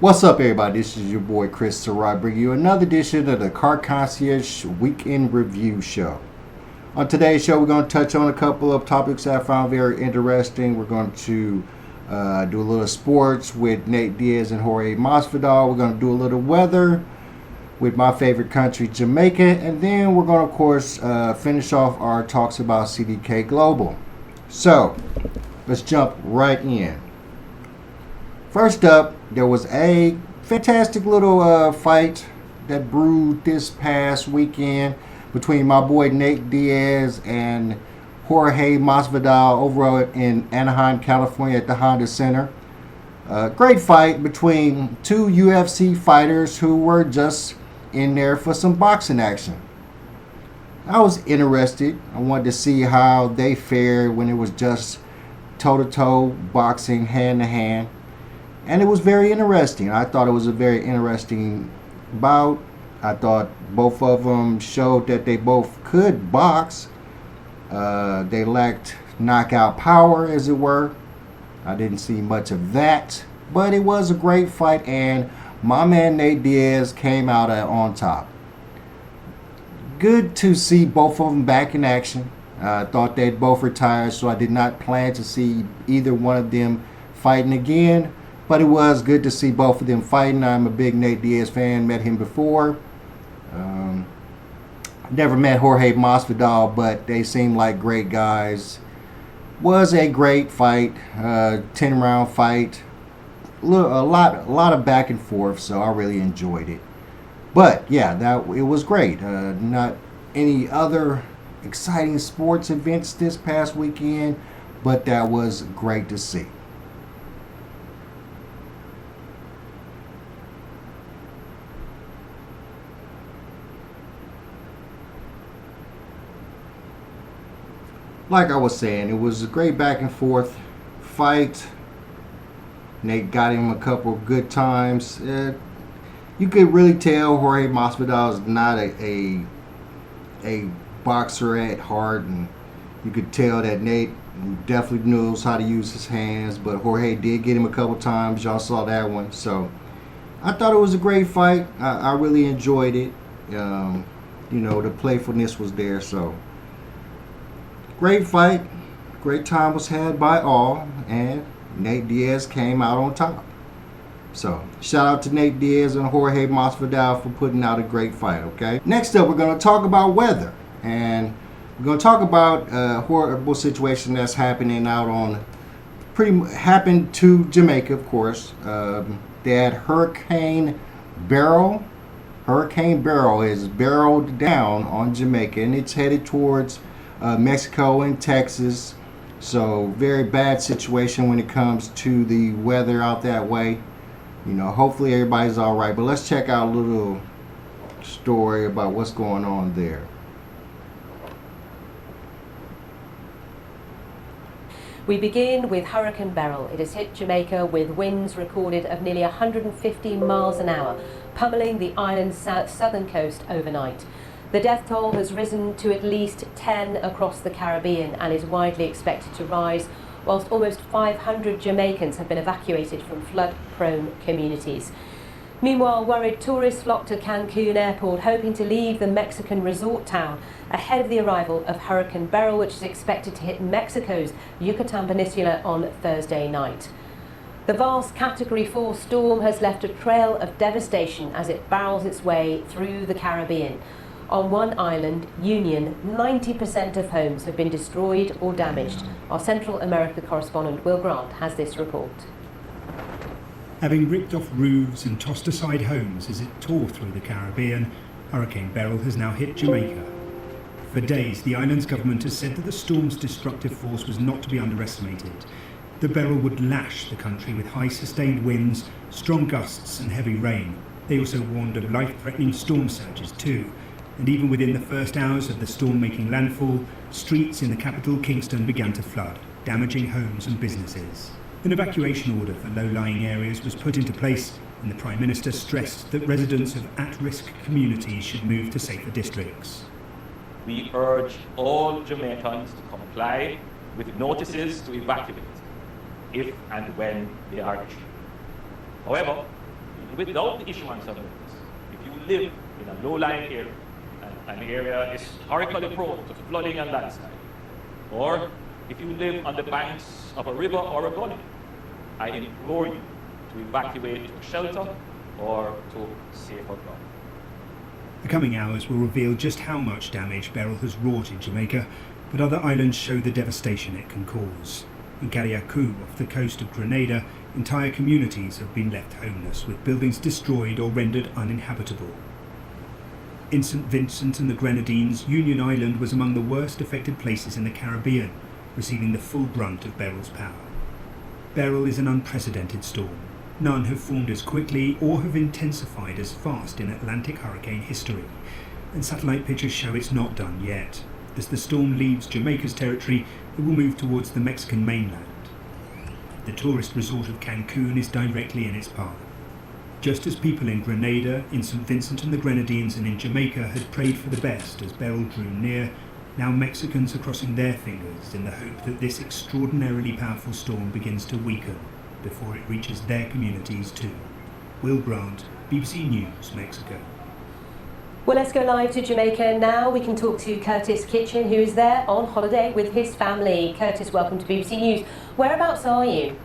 What's up, everybody? This is your boy Chris Sarai, bringing you another edition of the Car Concierge Weekend Review Show. On today's show, we're going to touch on a couple of topics I found very interesting. We're going to do a little sports with Nate Diaz and Jorge Masvidal. We're going to do a little weather with my favorite country, Jamaica. And then we're going to, of course, finish off our talks about CDKGlobal. So, let's jump right in. First up, there was a fantastic little fight that brewed this past weekend between my boy Nate Diaz and Jorge Masvidal over in Anaheim, California at the Honda Center. Great fight between two UFC fighters who were just in there for some boxing action. I was interested. I wanted to see how they fared when it was just toe-to-toe boxing, hand-to-hand. And it was very interesting. I thought it was a very interesting bout. I thought both of them showed that they both could box. They lacked knockout power, as it were. I didn't see much of that. But it was a great fight, and my man Nate Diaz came out on top. Good to see both of them back in action. I thought they'd both retired, so I did not plan to see either one of them fighting again. But it was good to see both of them fighting. I'm a big Nate Diaz fan. Met him before. Never met Jorge Masvidal, but they seem like great guys. Was a great fight. 10-round fight. A lot of back and forth, so I really enjoyed it. But yeah, it was great. Not any other exciting sports events this past weekend, but that was great to see. Like I was saying, it was a great back and forth fight. Nate got him a couple of good times. You could really tell Jorge Masvidal is not a boxer at heart, and you could tell that Nate definitely knows how to use his hands, but Jorge did get him a couple times. Y'all saw that one. So I thought it was a great fight. I really enjoyed it. The playfulness was there, so great fight. Great time was had by all, and Nate Diaz came out on top. So, shout out to Nate Diaz and Jorge Masvidal for putting out a great fight, okay? Next up, we're going to talk about weather. And we're going to talk about a horrible situation that's happening happened to Jamaica, of course. They had Hurricane Beryl. Hurricane Beryl has barreled down on Jamaica, and it's headed towards Mexico and Texas. So very bad situation when it comes to the weather out that way. Hopefully everybody's all right. But let's check out a little story about what's going on there. We begin with Hurricane Beryl. It has hit Jamaica with winds recorded of nearly 150 miles an hour, pummeling the island's southern coast overnight. The death toll has risen to at least 10 across the Caribbean and is widely expected to rise, whilst almost 500 Jamaicans have been evacuated from flood-prone communities. Meanwhile, worried tourists flock to Cancun Airport, hoping to leave the Mexican resort town ahead of the arrival of Hurricane Beryl, which is expected to hit Mexico's Yucatan Peninsula on Thursday night. The vast Category 4 storm has left a trail of devastation as it barrels its way through the Caribbean. On one island, Union, 90% of homes have been destroyed or damaged. Our Central America correspondent Will Grant has this report. Having ripped off roofs and tossed aside homes as it tore through the Caribbean, Hurricane Beryl has now hit Jamaica. For days, the island's government has said that the storm's destructive force was not to be underestimated. The Beryl would lash the country with high sustained winds, strong gusts and heavy rain. They also warned of life-threatening storm surges too. And even within the first hours of the storm making landfall, streets in the capital Kingston began to flood, damaging homes and businesses. An evacuation order for low-lying areas was put into place, and the Prime Minister stressed that residents of at-risk communities should move to safer districts. We urge all Jamaicans to comply with notices to evacuate if and when they are issued. However, without the issuance of rents, if you live in a low-lying area, and an area is historically prone to flooding and landslide, or if you live on the banks of a river or a gully, I implore you to evacuate to a shelter or to safer ground. The coming hours will reveal just how much damage Beryl has wrought in Jamaica, but other islands show the devastation it can cause. In Cashapp, off the coast of Grenada, entire communities have been left homeless, with buildings destroyed or rendered uninhabitable. In St. Vincent and the Grenadines, Union Island was among the worst affected places in the Caribbean, receiving the full brunt of Beryl's power. Beryl is an unprecedented storm. None have formed as quickly or have intensified as fast in Atlantic hurricane history, and satellite pictures show it's not done yet. As the storm leaves Jamaica's territory, it will move towards the Mexican mainland. The tourist resort of Cancun is directly in its path. Just as people in Grenada, in St. Vincent and the Grenadines and in Jamaica had prayed for the best as Beryl drew near, now Mexicans are crossing their fingers in the hope that this extraordinarily powerful storm begins to weaken before it reaches their communities too. Will Grant, BBC News, Mexico. Well, let's go live to Jamaica now. We can talk to Curtis Kitchen, who is there on holiday with his family. Curtis, welcome to BBC News. Whereabouts are you?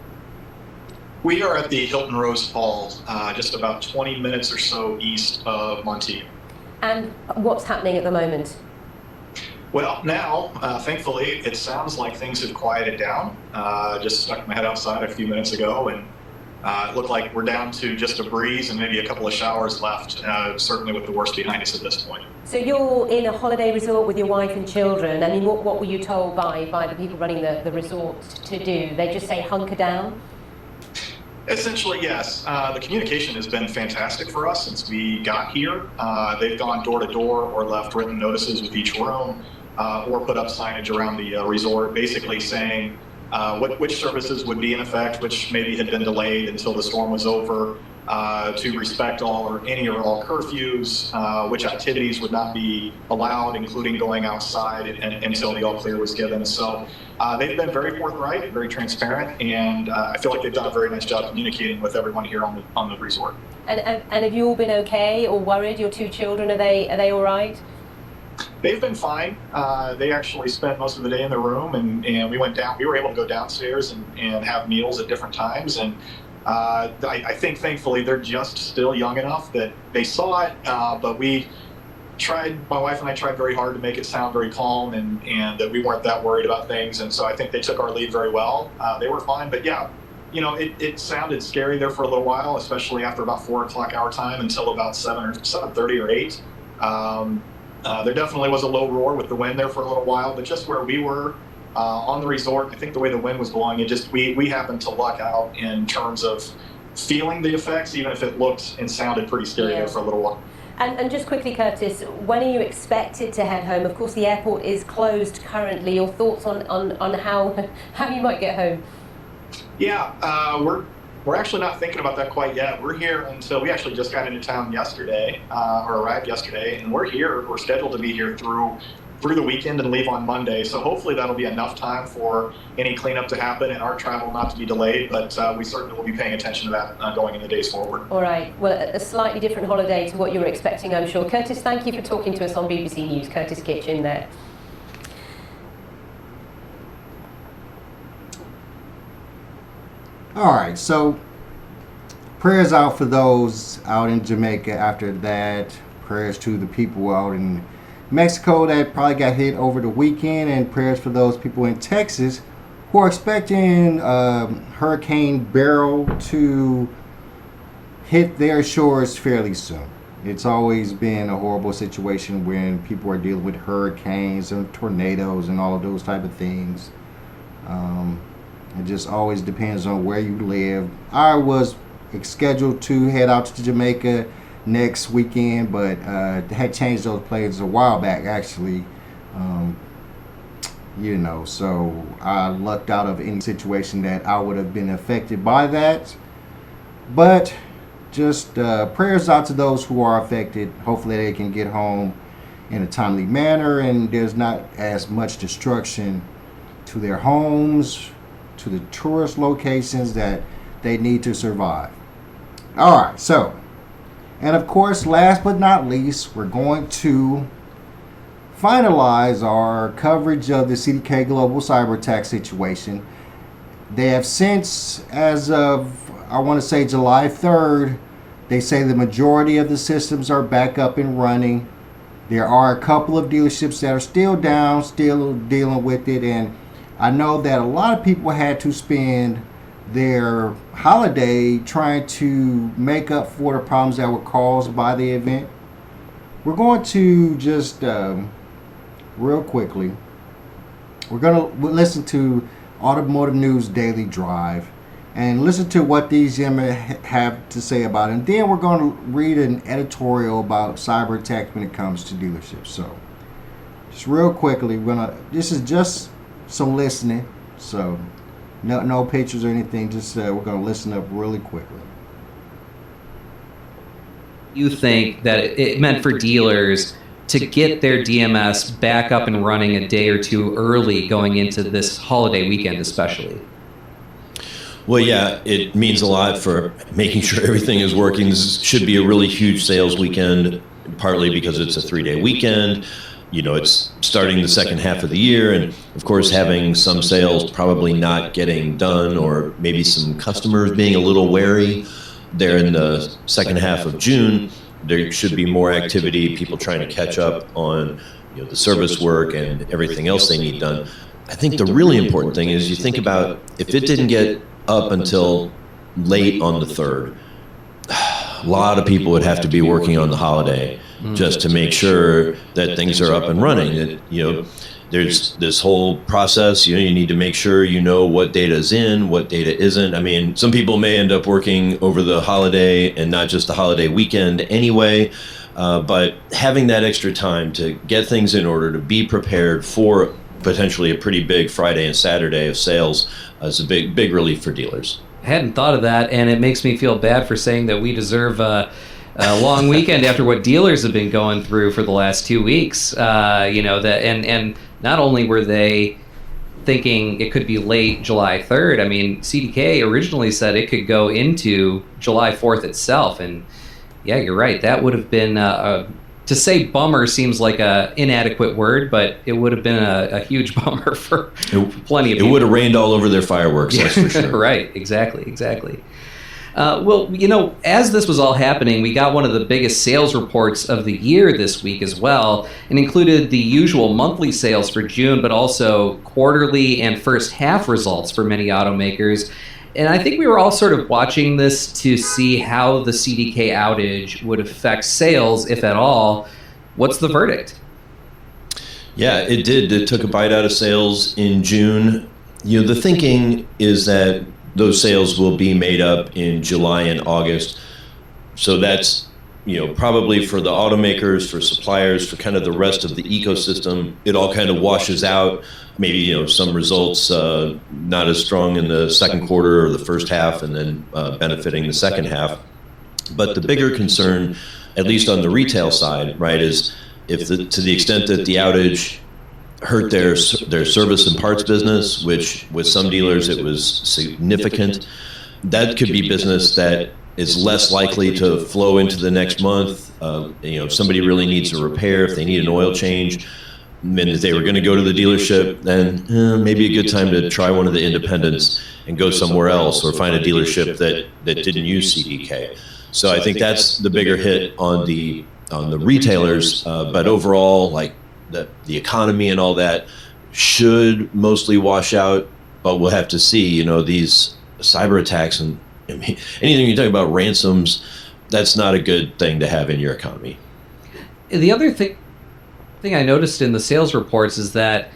We are at the Hilton Rose Hall, just about 20 minutes or so east of Montego. And what's happening at the moment? Well, now, thankfully, it sounds like things have quieted down. Just stuck my head outside a few minutes ago, and it looked like we're down to just a breeze and maybe a couple of showers left, certainly with the worst behind us at this point. So you're in a holiday resort with your wife and children. I mean, what were you told by the people running the resort to do? They just say hunker down? Essentially, yes. The communication has been fantastic for us since we got here. They've gone door to door or left written notices with each room, or put up signage around the resort, basically saying which services would be in effect, which maybe had been delayed until the storm was over, to respect all or any or all curfews, which activities would not be allowed, including going outside until the all clear was given. So they've been very forthright, very transparent, and I feel like they've done a very nice job communicating with everyone here on the resort. And have you all been okay or worried? Your two children, are they all right? They've been fine. They actually spent most of the day in their room, and we went down. We were able to go downstairs and have meals at different times. And I think, thankfully, they're just still young enough that they saw it. But we tried. My wife and I tried very hard to make it sound very calm, and that we weren't that worried about things. And so I think they took our lead very well. They were fine. But yeah, you know, it sounded scary there for a little while, especially after about 4 o'clock our time until about 7:30 or 8. There definitely was a low roar with the wind there for a little while, but just where we were on the resort, I think the way the wind was blowing, we happened to luck out in terms of feeling the effects, even if it looked and sounded pretty scary there for a little while. And just quickly, Curtis, when are you expected to head home? Of course, the airport is closed currently. Your thoughts on how you might get home? Yeah, we're actually not thinking about that quite yet. We're here until we actually just got into town yesterday, or arrived yesterday, and we're scheduled to be here through the weekend and leave on Monday. So hopefully that'll be enough time for any cleanup to happen and our travel not to be delayed, but we certainly will be paying attention to that going in the days forward. All right. Well, a slightly different holiday to what you were expecting, I'm sure. Curtis, thank you for talking to us on BBC News. Curtis Kitchen there. All right, so prayers out for those out in Jamaica after that. Prayers to the people out in Mexico that probably got hit over the weekend, and prayers for those people in Texas who are expecting Hurricane Beryl to hit their shores fairly soon. It's always been a horrible situation when people are dealing with hurricanes and tornadoes and all of those type of things. It just always depends on where you live. I was scheduled to head out to Jamaica next weekend, but had changed those plans a while back, actually. So I lucked out of any situation that I would have been affected by that. But just prayers out to those who are affected. Hopefully they can get home in a timely manner and there's not as much destruction to their homes, to the tourist locations that they need to survive. All right, so, and of course, last but not least, we're going to finalize our coverage of the CDKGlobal cyber attack situation. They have since, as of, I want to say July 3rd, they say the majority of the systems are back up and running. There are a couple of dealerships that are still down, still dealing with it, and I know that a lot of people had to spend their holiday trying to make up for the problems that were caused by the event. We're going to just real quickly, we're going to listen to Automotive News Daily Drive and listen to what these gentlemen have to say about it. And then we're going to read an editorial about cyber attacks when it comes to dealerships. So just real quickly, this is just some listening. So no pictures or anything. Just we're going to listen up really quickly. You think that it meant for dealers to get their DMS back up and running a day or two early going into this holiday weekend especially? Well, yeah, it means a lot for making sure everything is working. This should be a really huge sales weekend, partly because it's a 3-day weekend. You know, it's starting the second half of the year, and of course having some sales probably not getting done, or maybe some customers being a little wary. There in the second half of June, there should be more activity, people trying to catch up on, you know, the service work and everything else they need done. I think the really important thing is you think about if it didn't get up until late on the 3rd, a lot of people would have to be working on the holiday just to make sure that things are up and running. That, you know, there's this whole process. You know, you need to make sure you know what data is in, what data isn't. I mean, some people may end up working over the holiday and not just the holiday weekend anyway. But having that extra time to get things in order, to be prepared for potentially a pretty big Friday and Saturday of sales is a big relief for dealers. I hadn't thought of that, and it makes me feel bad for saying that we deserve a long weekend after what dealers have been going through for the last 2 weeks. You know, that and not only were they thinking it could be late July 3rd, I mean, CDK originally said it could go into July 4th itself, and yeah, you're right. That would have been to say bummer seems like a inadequate word, but it would have been a huge bummer for plenty of people. It would have rained all over their fireworks, that's for sure. Right, exactly. Well, you know, as this was all happening, we got one of the biggest sales reports of the year this week as well, and included the usual monthly sales for June, but also quarterly and first half results for many automakers. And I think we were all sort of watching this to see how the CDK outage would affect sales, if at all. What's the verdict? Yeah, it did. It took a bite out of sales in June. You know, the thinking is that those sales will be made up in July and August. So that's, you know, probably for the automakers, for suppliers, for kind of the rest of the ecosystem, it all kind of washes out. Maybe, you know, some results not as strong in the second quarter or the first half, and then benefiting the second half. But the bigger concern, at least on the retail side, right, is if to the extent that the outage hurt their service and parts business, which with some dealers it was significant, that could be business that is less likely to flow into the next month. You know, if somebody really needs a repair, if they need an oil change, and if they were going to go to the dealership, then maybe a good time to try one of the independents and go somewhere else, or find a dealership that didn't use CDK. So I think that's the bigger hit on the retailers. But overall, like the economy and all that should mostly wash out. But we'll have to see. You know, these cyber attacks and anything you talk about ransoms, that's not a good thing to have in your economy. The other thing I noticed in the sales reports is that,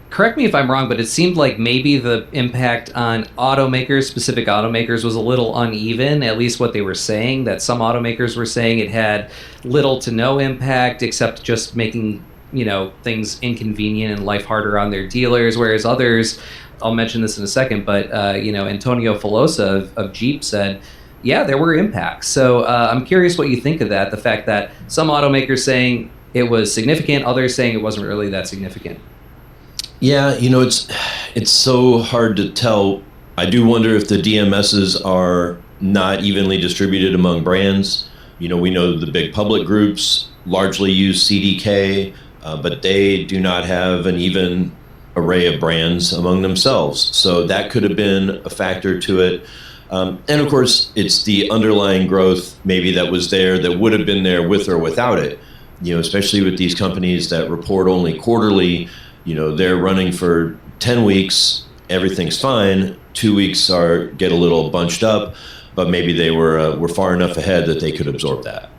correct me if I'm wrong, but it seemed like maybe the impact on automakers, specific automakers, was a little uneven, at least what they were saying, that some automakers were saying it had little to no impact, except just making, you know, things inconvenient and life harder on their dealers, whereas others, I'll mention this in a second, but, you know, Antonio Filosa of Jeep said, yeah, there were impacts. So I'm curious what you think of that, the fact that some automakers saying it was significant, others saying it wasn't really that significant. Yeah, you know, it's so hard to tell. I do wonder if the DMSs are not evenly distributed among brands. We know the big public groups largely use CDK, but they do not have an even array of brands among themselves. So that could have been a factor to it. And of course, it's the underlying growth maybe that was there that would have been there with or without it. Especially with these companies that report only quarterly, they're running for 10 weeks, everything's fine. 2 weeks get a little bunched up, but maybe they were far enough ahead that they could absorb that.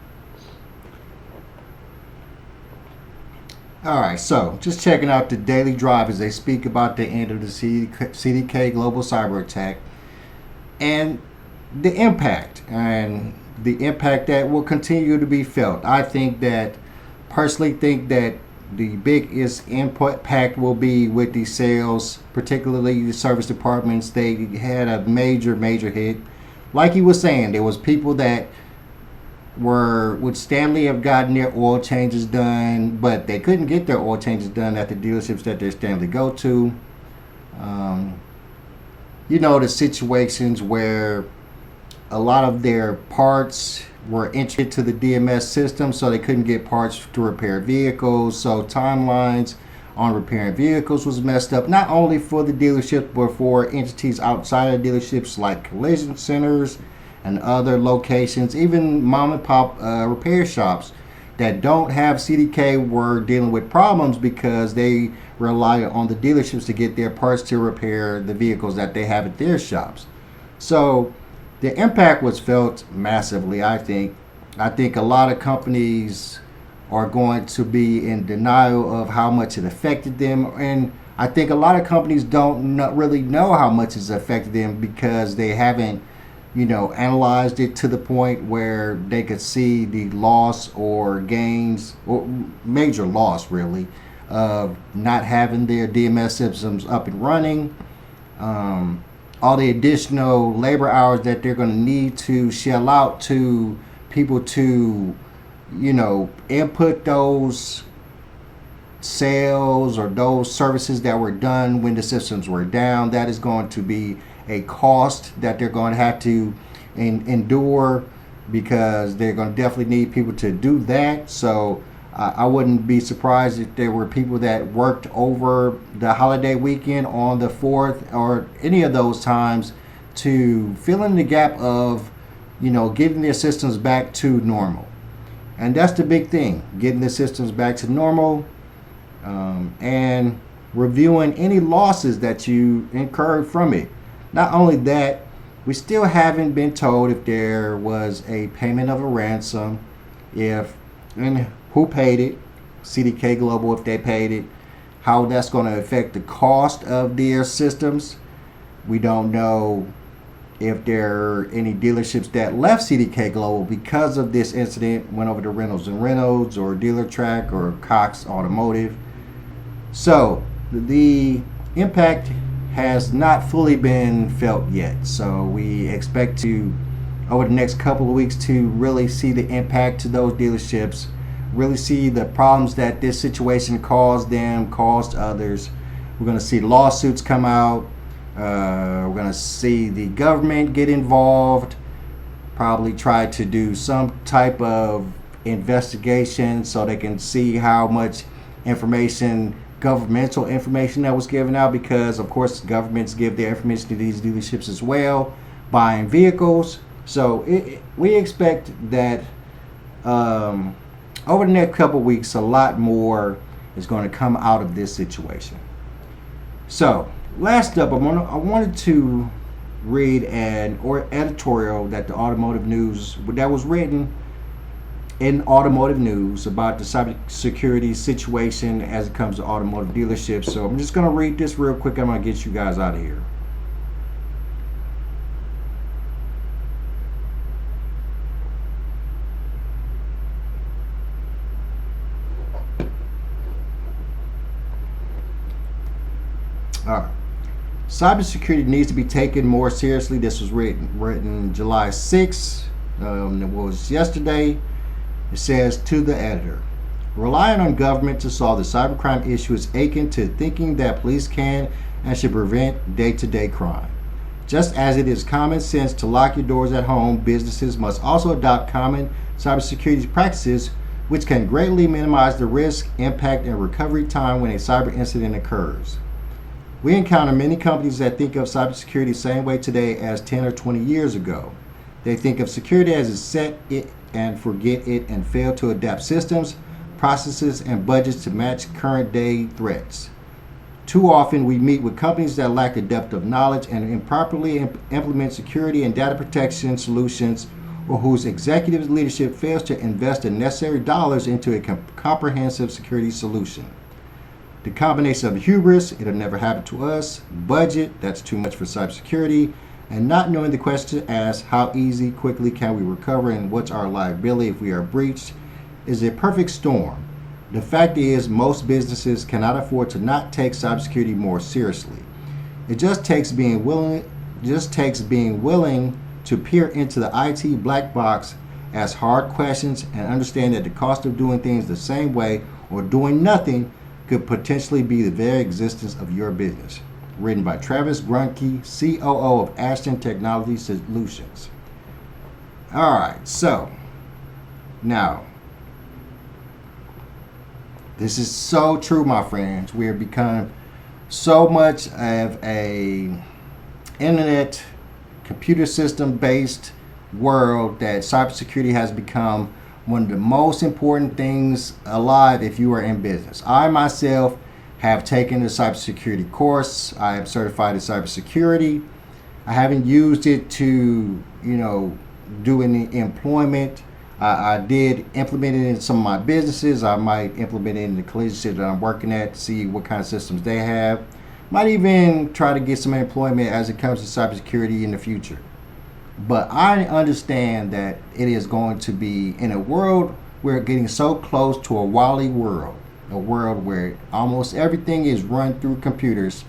All right, so just checking out the Daily Drive as they speak about the end of the CDK Global cyber attack and the impact that will continue to be felt. I personally think that the biggest impact will be with the sales, particularly the service departments. They had a major hit. Like he was saying, there was people that would Stanley have gotten their oil changes done, but they couldn't get their oil changes done at the dealerships that their Stanley go to. The situations where a lot of their parts were entered to the DMS system, so they couldn't get parts to repair vehicles. So timelines on repairing vehicles was messed up, not only for the dealership, but for entities outside of dealerships like collision centers and other locations. Even mom and pop repair shops that don't have CDK were dealing with problems because they rely on the dealerships to get their parts to repair the vehicles that they have at their shops. So the impact was felt massively, I think. I think a lot of companies are going to be in denial of how much it affected them. And I think a lot of companies don't really know how much it's affected them because they haven't, analyzed it to the point where they could see the loss or gains, or major loss really, of not having their DMS systems up and running. All the additional labor hours that they're going to need to shell out to people to, input those sales or those services that were done when the systems were down. That is going to be a cost that they're going to have to endure, because they're going to definitely need people to do that. So I wouldn't be surprised if there were people that worked over the holiday weekend on the 4th or any of those times to fill in the gap of, getting their systems back to normal. And that's the big thing, getting the systems back to normal, and reviewing any losses that you incurred from it. Not only that, we still haven't been told if there was a payment of a ransom, and who paid it, CDKGlobal, if they paid it, how that's going to affect the cost of their systems. We don't know if there are any dealerships that left CDKGlobal because of this incident, went over to Reynolds & Reynolds or DealerTrack or Cox Automotive. So the impact has not fully been felt yet. So we expect to, over the next couple of weeks, to really see the impact to those dealerships, really see the problems that this situation caused them, caused others. We're going to see lawsuits come out. We're going to see the government get involved, probably try to do some type of investigation so they can see how much information, governmental information, that was given out, because of course governments give their information to these dealerships as well, buying vehicles. So we expect that over the next couple of weeks, a lot more is going to come out of this situation. So last up, I wanted to read an editorial that the Automotive News, that was written in Automotive News about the cybersecurity situation as it comes to automotive dealerships. So I'm just going to read this real quick. I'm going to get you guys out of here. All right. Cybersecurity needs to be taken more seriously. This was written July 6th. It was yesterday. It says, to the editor, relying on government to solve the cybercrime issue is akin to thinking that police can and should prevent day-to-day crime. Just as it is common sense to lock your doors at home, businesses must also adopt common cybersecurity practices which can greatly minimize the risk, impact, and recovery time when a cyber incident occurs. We encounter many companies that think of cybersecurity the same way today as 10 or 20 years ago. They think of security as a set it and forget it and fail to adapt systems, processes, and budgets to match current day threats. Too often we meet with companies that lack the depth of knowledge and improperly implement security and data protection solutions, or whose executive leadership fails to invest the necessary dollars into a comprehensive security solution. The combination of hubris, it'll never happen to us, budget, that's too much for cybersecurity, and not knowing the question to ask, how easy, quickly can we recover, and what's our liability if we are breached, is a perfect storm. The fact is, most businesses cannot afford to not take cybersecurity more seriously. It just takes being willing to peer into the IT black box, ask hard questions, and understand that the cost of doing things the same way or doing nothing could potentially be the very existence of your business. Written by Travis Grunke, COO of Ashton Technology Solutions. All right, so now, this is so true, my friends. We have become so much of a internet, computer system based world that cybersecurity has become one of the most important things alive if you are in business. I myself have taken a cybersecurity course. I am certified in cybersecurity. I haven't used it to, do any employment. I did implement it in some of my businesses. I might implement it in the collision center that I'm working at to see what kind of systems they have. Might even try to get some employment as it comes to cybersecurity in the future. But I understand that it is going to be in a world we're getting so close to a Wall-E world, a world where almost everything is run through computers,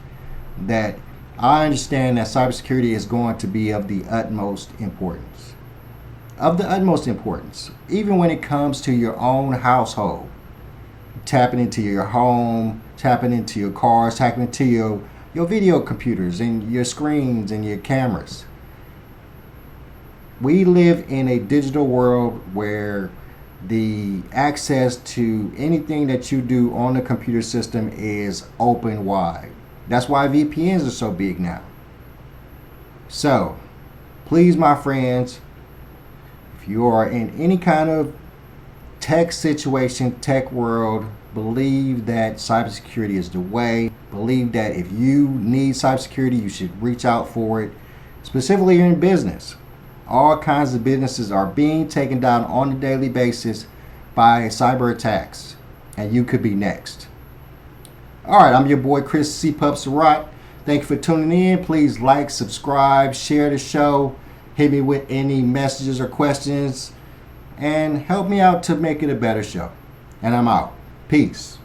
that I understand that cybersecurity is going to be of the utmost importance. Even when it comes to your own household, tapping into your home, tapping into your cars, tapping into your video computers and your screens and your cameras. We live in a digital world where the access to anything that you do on the computer system is open wide. That's why VPNs are so big now. So, please, my friends, if you are in any kind of tech situation, tech world, believe that cybersecurity is the way. Believe that if you need cybersecurity, you should reach out for it. Specifically in business. All kinds of businesses are being taken down on a daily basis by cyber attacks. And you could be next. All right, I'm your boy Chris C. Pup Surratt. Thank you for tuning in. Please like, subscribe, share the show. Hit me with any messages or questions. And help me out to make it a better show. And I'm out. Peace.